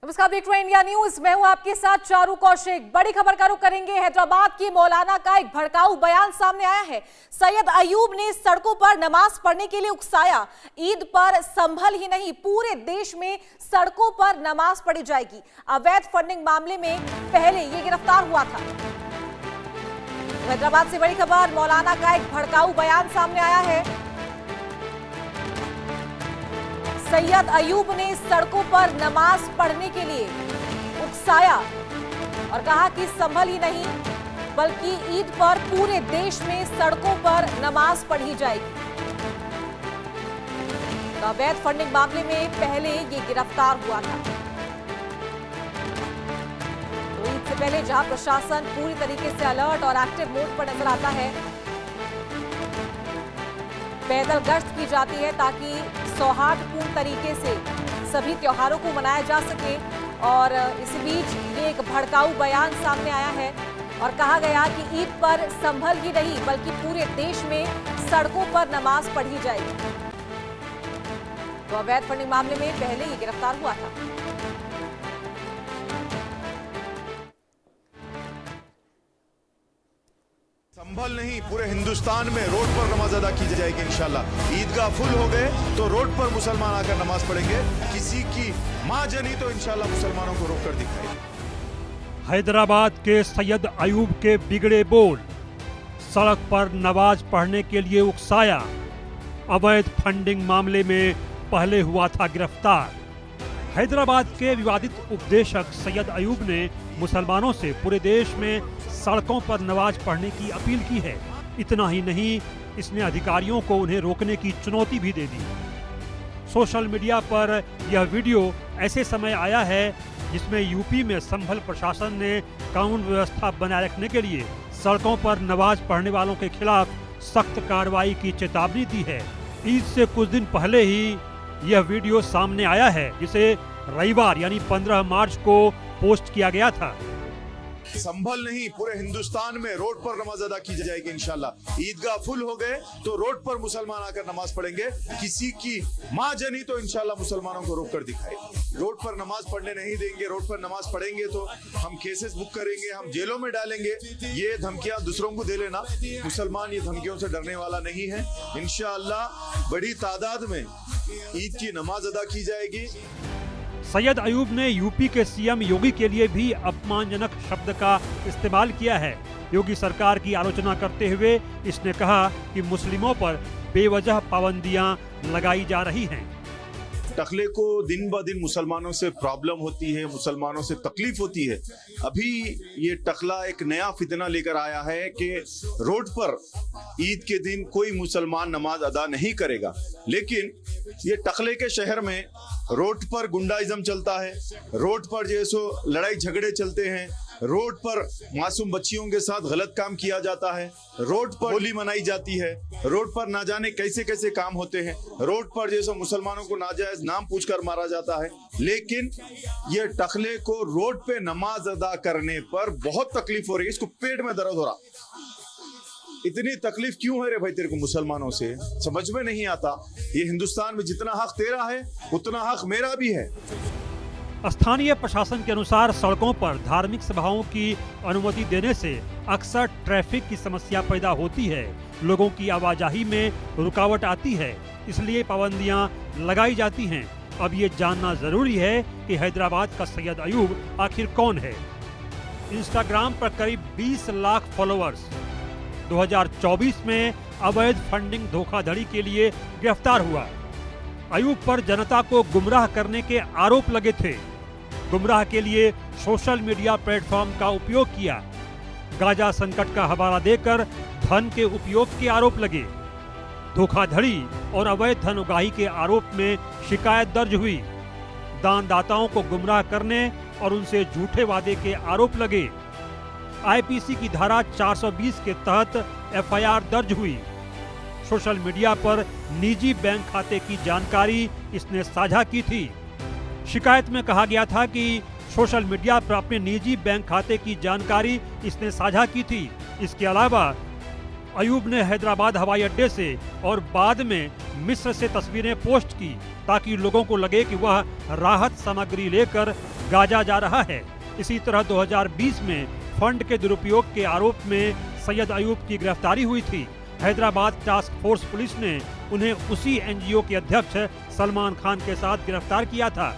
नमस्कार, देख रहे हैं इंडिया न्यूज। मैं हूं आपके साथ चारू कौशिक। बड़ी खबर का रुख करेंगे। हैदराबाद की मौलाना का एक भड़काऊ बयान सामने आया है। सैयद अयूब ने सड़कों पर नमाज पढ़ने के लिए उकसाया। ईद पर संभल ही नहीं, पूरे देश में सड़कों पर नमाज पढ़ी जाएगी। अवैध फंडिंग मामले में पहले ये गिरफ्तार हुआ था। हैदराबाद से बड़ी खबर, मौलाना का एक भड़काऊ बयान सामने आया है। सैयद अयूब ने सड़कों पर नमाज पढ़ने के लिए उकसाया और कहा कि संभल ही नहीं बल्कि ईद पर पूरे देश में सड़कों पर नमाज पढ़ी जाएगी। तो अवैध फंडिंग मामले में पहले ये गिरफ्तार हुआ था। तो ईद से पहले जहां प्रशासन पूरी तरीके से अलर्ट और एक्टिव मोड पर नजर आता है, पैदल गश्त की जाती है ताकि सौहार्दपूर्ण तरीके से सभी त्योहारों को मनाया जा सके। और इसी बीच ये एक भड़काऊ बयान सामने आया है और कहा गया कि ईद पर संभल ही नहीं बल्कि पूरे देश में सड़कों पर नमाज पढ़ी जाएगी। तो अवैध फंडिंग मामले में पहले ही गिरफ्तार हुआ था। संभल नहीं, पूरे हिंदुस्तान में रोड पर नमाज अदा की जाएगी इंशाल्लाह। ईदगाह फुल हो गए तो रोड पर मुसलमान आकर नमाज पढ़ेंगे। किसी की मां जनी तो इंशाल्लाह मुसलमानों को रोक कर दिखाएगी। हैदराबाद के सैयद अयूब के बिगड़े बोल, सड़क पर नमाज पढ़ने के लिए उकसाया। अवैध फंडिंग मामले में पहले हुआ था गिरफ्तार। हैदराबाद के विवादित उपदेशक सैयद अयूब ने मुसलमानों से पूरे देश में सड़कों पर नमाज पढ़ने की अपील की है। इतना ही नहीं, इसने अधिकारियों को उन्हें रोकने की चुनौती भी दे दी। सोशल मीडिया पर यह वीडियो ऐसे समय आया है जिसमें यूपी में संभल प्रशासन ने कानून व्यवस्था बनाए रखने के लिए सड़कों पर नमाज पढ़ने वालों के खिलाफ सख्त कार्रवाई की चेतावनी दी है। ईद से कुछ दिन पहले ही यह वीडियो सामने आया है, जिसे रविवार यानी 15 मार्च को पोस्ट किया गया था। संभल नहीं, पूरे हिंदुस्तान में रोड पर नमाज अदा की जाएगी इंशाल्लाह। ईदगाह फुल हो गए तो रोड पर मुसलमान आकर नमाज पढ़ेंगे। किसी की मां जनी तो इंशाल्लाह मुसलमानों को रोक कर दिखाएगी। रोड पर नमाज पढ़ने नहीं देंगे। रोड पर नमाज पढ़ेंगे तो हम केसेस बुक करेंगे, हम जेलों में डालेंगे। ये धमकियां दूसरों को दे लेना। मुसलमान ये धमकियों से डरने वाला नहीं है। इंशाल्लाह बड़ी तादाद में ईद की नमाज अदा की जाएगी। सैयद अयूब ने यूपी के सीएम योगी के लिए भी अपमानजनक शब्द का इस्तेमाल किया है। योगी सरकार की आलोचना करते हुए इसने कहा कि मुस्लिमों पर बेवजह पाबंदियां लगाई जा रही हैं। टकले को दिन ब दिन मुसलमानों से प्रॉब्लम होती है, मुसलमानों से तकलीफ होती है। अभी ये टकला एक नया फितना लेकर आया है कि रोड पर ईद के दिन कोई मुसलमान नमाज अदा नहीं करेगा। लेकिन ये टकले के शहर में रोड पर गुंडाइज्म चलता है, रोड पर जैसो लड़ाई झगड़े चलते हैं, रोड पर मासूम बच्चियों के साथ गलत काम किया जाता है, रोड पर होली मनाई जाती है, रोड पर ना जाने कैसे कैसे काम होते हैं, रोड पर जैसे मुसलमानों को नाजायज नाम पूछकर मारा जाता है। लेकिन ये टकले को रोड पे नमाज अदा करने पर बहुत तकलीफ हो रही है। इसको पेट में दर्द हो रहा। इतनी तकलीफ क्यों है रे भाई तेरे को मुसलमानों से? समझ में नहीं आता। ये हिंदुस्तान में जितना हक तेरा है उतना हक मेरा भी है। स्थानीय प्रशासन के अनुसार सड़कों पर धार्मिक सभाओं की अनुमति देने से अक्सर ट्रैफिक की समस्या पैदा होती है, लोगों की आवाजाही में रुकावट आती है, इसलिए पाबंदियां लगाई जाती हैं। अब ये जानना जरूरी है कि हैदराबाद का सैयद अयूब आखिर कौन है। इंस्टाग्राम पर करीब 20 लाख फॉलोअर्स, 2024 में अवैध फंडिंग धोखाधड़ी के लिए गिरफ्तार हुआ। अयूब पर जनता को गुमराह करने के आरोप लगे थे। गुमराह के लिए सोशल मीडिया प्लेटफॉर्म का उपयोग किया। गांजा संकट का हवाला देकर धन के उपयोग के आरोप लगे। धोखाधड़ी और अवैध धन उगाही के आरोप में शिकायत दर्ज हुई। दानदाताओं को गुमराह करने और उनसे झूठे वादे के आरोप लगे। आईपीसी की धारा 420 के तहत एफआईआर दर्ज हुई। सोशल मीडिया पर निजी बैंक खाते की जानकारी इसने साझा की थी। शिकायत में कहा गया था कि सोशल मीडिया पर अपने निजी बैंक खाते की जानकारी इसने साझा की थी। इसके अलावा अयूब ने हैदराबाद हवाई अड्डे से और बाद में मिस्र से तस्वीरें पोस्ट की ताकि लोगों को लगे कि वह राहत सामग्री लेकर गाजा जा रहा है। इसी तरह 2020 में फंड के दुरुपयोग के आरोप में सैयद अयूब की गिरफ्तारी हुई थी। हैदराबाद टास्क फोर्स पुलिस ने उन्हें उसी एनजीओ के अध्यक्ष सलमान खान के साथ गिरफ्तार किया था।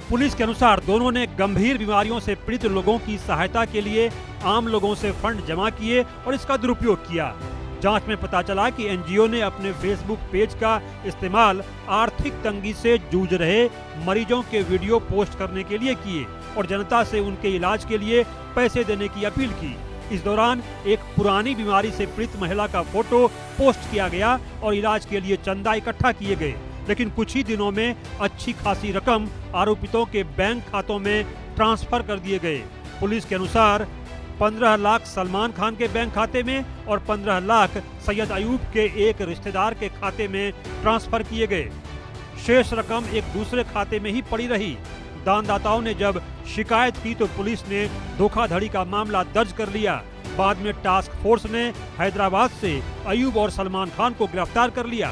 पुलिस के अनुसार दोनों ने गंभीर बीमारियों से पीड़ित लोगों की सहायता के लिए आम लोगों से फंड जमा किए और इसका दुरुपयोग किया। जांच में पता चला कि एनजीओ ने अपने फेसबुक पेज का इस्तेमाल आर्थिक तंगी से जूझ रहे मरीजों के वीडियो पोस्ट करने के लिए किए और जनता से उनके इलाज के लिए पैसे देने की अपील की। इस दौरान एक पुरानी बीमारी से पीड़ित महिला का फोटो पोस्ट किया गया और इलाज के लिए चंदा इकट्ठा किए गए, लेकिन कुछ ही दिनों में अच्छी खासी रकम आरोपितों के बैंक खातों में ट्रांसफर कर दिए गए। पुलिस के अनुसार 15 लाख सलमान खान के बैंक खाते में और 15 लाख सैयद अयूब के एक रिश्तेदार के खाते में ट्रांसफर किए गए। शेष रकम एक दूसरे खाते में ही पड़ी रही। दानदाताओं ने जब शिकायत की तो पुलिस ने धोखाधड़ी का मामला दर्ज कर लिया। बाद में टास्क फोर्स ने हैदराबाद से अयूब और सलमान खान को गिरफ्तार कर लिया।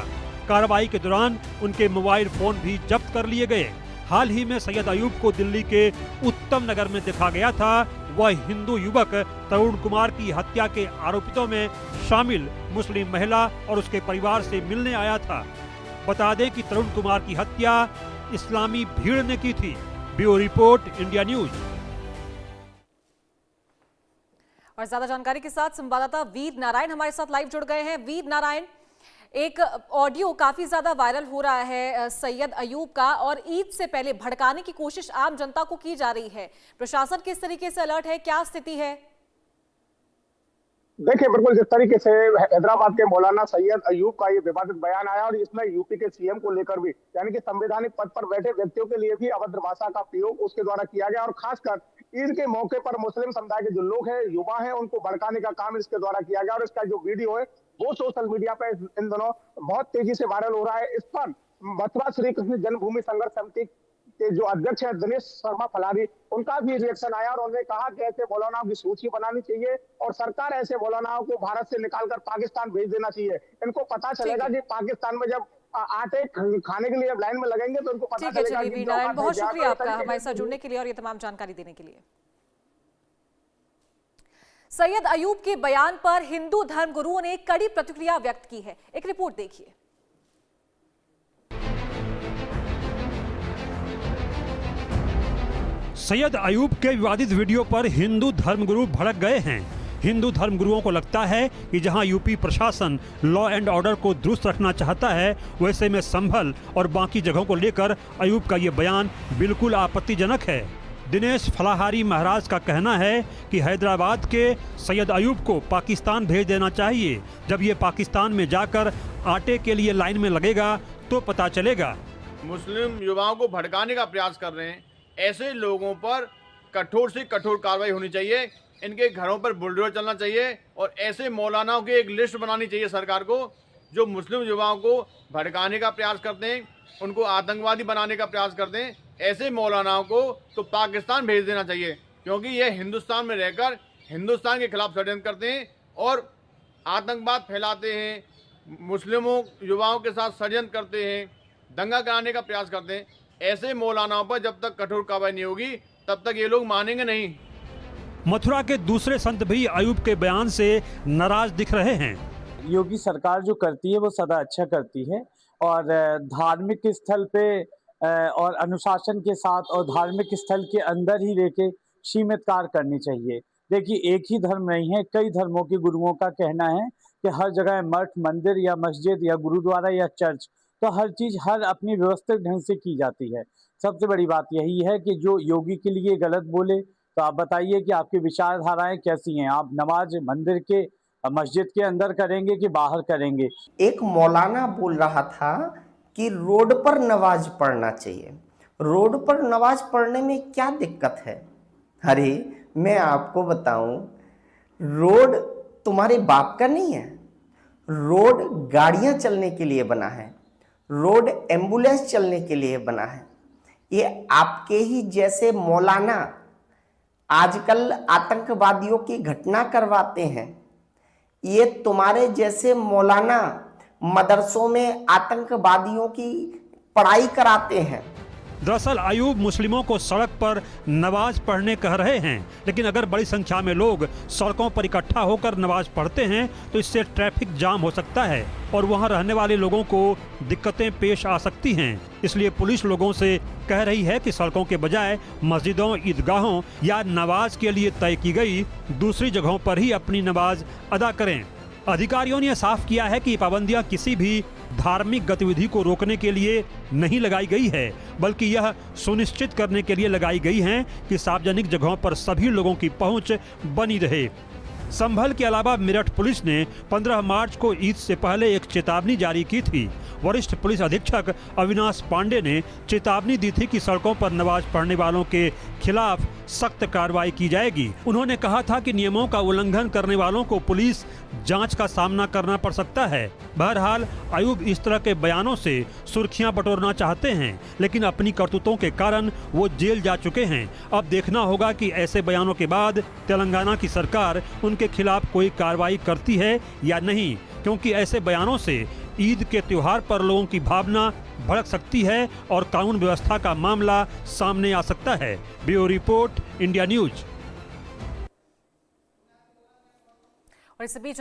कार्रवाई के दौरान उनके मोबाइल फोन भी जब्त कर लिए गए। हाल ही में सैयद अयूब को दिल्ली के उत्तम नगर में देखा गया था। वह हिंदू युवक तरुण कुमार की हत्या के आरोपितों में शामिल मुस्लिम महिला और उसके परिवार से मिलने आया था। बता दें कि तरुण कुमार की हत्या इस्लामी भीड़ ने की थी। Bureau report, India news. और ज्यादा जानकारी के साथ संवाददाता वीर नारायण हमारे साथ लाइव जुड़ गए हैं। वीर नारायण, एक ऑडियो काफी ज्यादा वायरल हो रहा है सैयद अयूब का, और ईद से पहले भड़काने की कोशिश आम जनता को की जा रही है। प्रशासन किस तरीके से अलर्ट है, क्या स्थिति है? देखिए, बिल्कुल जिस तरीके से हैदराबाद के मौलाना सैयद अयूब का ये विवादित बयान आया और इसमें यूपी के सीएम को लेकर भी, यानी कि संवैधानिक पद पर बैठे व्यक्तियों के लिए भी अभद्र भाषा का प्रयोग उसके द्वारा किया गया और खासकर ईद के मौके पर मुस्लिम समुदाय के जो लोग हैं, युवा हैं, उनको भड़काने का काम इसके द्वारा किया गया। और इसका जो वीडियो है वो सोशल मीडिया पे इन दिनों बहुत तेजी से वायरल हो रहा है। इस पर मथुरा श्री कृष्ण जन्मभूमि संघर्ष समिति के जो अध्यक्ष है दिनेश शर्मा फलारी, उनका भी रिएक्शन आया और उन्होंने कहा कि ऐसे मौलानाओं की सूची बनानी चाहिए और सरकार ऐसे मौलानाओं को भारत से निकालकर पाकिस्तान भेज देना चाहिए। इनको पता चलेगा कि पाकिस्तान में जब आटे खाने के लिए लाइन में लगेंगे तो उनको पता चलेगा। बहुत शुक्रिया आपका हमारे साथ जुड़ने के लिए और ये तमाम जानकारी देने के लिए। सैयद अयूब के बयान पर हिंदू धर्मगुरुओं ने कड़ी प्रतिक्रिया व्यक्त की है। एक रिपोर्ट देखिए। सैयद अयूब के विवादित वीडियो पर हिंदू धर्मगुरु भड़क गए हैं। हिंदू धर्मगुरुओं को लगता है कि जहां यूपी प्रशासन लॉ एंड ऑर्डर को दुरुस्त रखना चाहता है, वैसे में संभल और बाकी जगहों को लेकर अयूब का ये बयान बिल्कुल आपत्तिजनक है। दिनेश फलाहारी महाराज का कहना है कि हैदराबाद के सैयद अयूब को पाकिस्तान भेज देना चाहिए। जब ये पाकिस्तान में जाकर आटे के लिए लाइन में लगेगा तो पता चलेगा। मुस्लिम युवाओं को भड़काने का प्रयास कर रहे हैं, ऐसे लोगों पर कठोर से कठोर कार्रवाई होनी चाहिए। इनके घरों पर बुलडोजर चलना चाहिए और ऐसे मौलानाओं की एक लिस्ट बनानी चाहिए सरकार को, जो मुस्लिम युवाओं को भड़काने का प्रयास करते हैं, उनको आतंकवादी बनाने का प्रयास करते हैं। ऐसे मौलानाओं को तो पाकिस्तान भेज देना चाहिए, क्योंकि ये हिंदुस्तान में रहकर हिंदुस्तान के खिलाफ षड्यंत्र करते हैं और आतंकवाद फैलाते हैं, मुस्लिमों युवाओं के साथ षड्यंत्र करते हैं, दंगा कराने का प्रयास करते हैं। ऐसे मौलानाओं पर जब तक कठोर कार्रवाई नहीं होगी तब तक ये लोग मानेंगे नहीं। मथुरा के दूसरे संत भी अयूब के बयान से नाराज दिख रहे हैं। योगी सरकार जो करती है वो सदा अच्छा करती है और धार्मिक स्थल पे और अनुशासन के साथ और धार्मिक स्थल के अंदर ही लेके सीमित कार्य करनी चाहिए। देखिए, एक ही धर्म नहीं है, कई धर्मों के गुरुओं का कहना है कि हर जगह मठ, मंदिर या मस्जिद या गुरुद्वारा या चर्च, तो हर चीज़ हर अपनी व्यवस्थित ढंग से की जाती है। सबसे बड़ी बात यही है कि जो योगी के लिए गलत बोले तो आप बताइए कि आपकी विचारधाराएं कैसी हैं। आप नमाज मंदिर के मस्जिद के अंदर करेंगे कि बाहर करेंगे? एक मौलाना बोल रहा था कि रोड पर नमाज पढ़ना चाहिए। रोड पर नमाज पढ़ने में क्या दिक्कत है? अरे मैं आपको बताऊं, रोड तुम्हारे बाप का नहीं है। रोड गाड़ियां चलने के लिए बना है, रोड एम्बुलेंस चलने के लिए बना है। ये आपके ही जैसे मौलाना आजकल आतंकवादियों की घटना करवाते हैं। ये तुम्हारे जैसे मौलाना मदरसों में आतंकवादियों की पढ़ाई कराते हैं। दरअसल अयूब मुस्लिमों को सड़क पर नमाज पढ़ने कह रहे हैं, लेकिन अगर बड़ी संख्या में लोग सड़कों पर इकट्ठा होकर नमाज पढ़ते हैं तो इससे ट्रैफिक जाम हो सकता है और वहां रहने वाले लोगों को दिक्कतें पेश आ सकती हैं। इसलिए पुलिस लोगों से कह रही है कि सड़कों के बजाय मस्जिदों, ईदगाहों या नमाज के लिए तय की गई दूसरी जगहों पर ही अपनी नमाज अदा करें। अधिकारियों ने साफ किया है कि पाबंदियां किसी भी धार्मिक गतिविधि को रोकने के लिए नहीं लगाई गई है, बल्कि यह सुनिश्चित करने के लिए लगाई गई हैं कि सार्वजनिक जगहों पर सभी लोगों की पहुंच बनी रहे। संभल के अलावा मेरठ पुलिस ने 15 मार्च को ईद से पहले एक चेतावनी जारी की थी। वरिष्ठ पुलिस अधीक्षक अविनाश पांडे ने चेतावनी दी थी कि सड़कों पर नमाज पढ़ने वालों के खिलाफ सख्त कार्रवाई की जाएगी। उन्होंने कहा था कि नियमों का उल्लंघन करने वालों को पुलिस जांच का सामना करना पड़ सकता है। बहरहाल अयूब इस तरह के बयानों से सुर्खियां बटोरना चाहते हैं, लेकिन अपनी करतूतों के कारण वो जेल जा चुके हैं। अब देखना होगा कि ऐसे बयानों के बाद तेलंगाना की सरकार उनके खिलाफ कोई कार्रवाई करती है या नहीं, क्योंकि ऐसे बयानों से ईद के त्योहार पर लोगों की भावना भड़क सकती है और कानून व्यवस्था का मामला सामने आ सकता है। Bureau report, India news. और इस बीच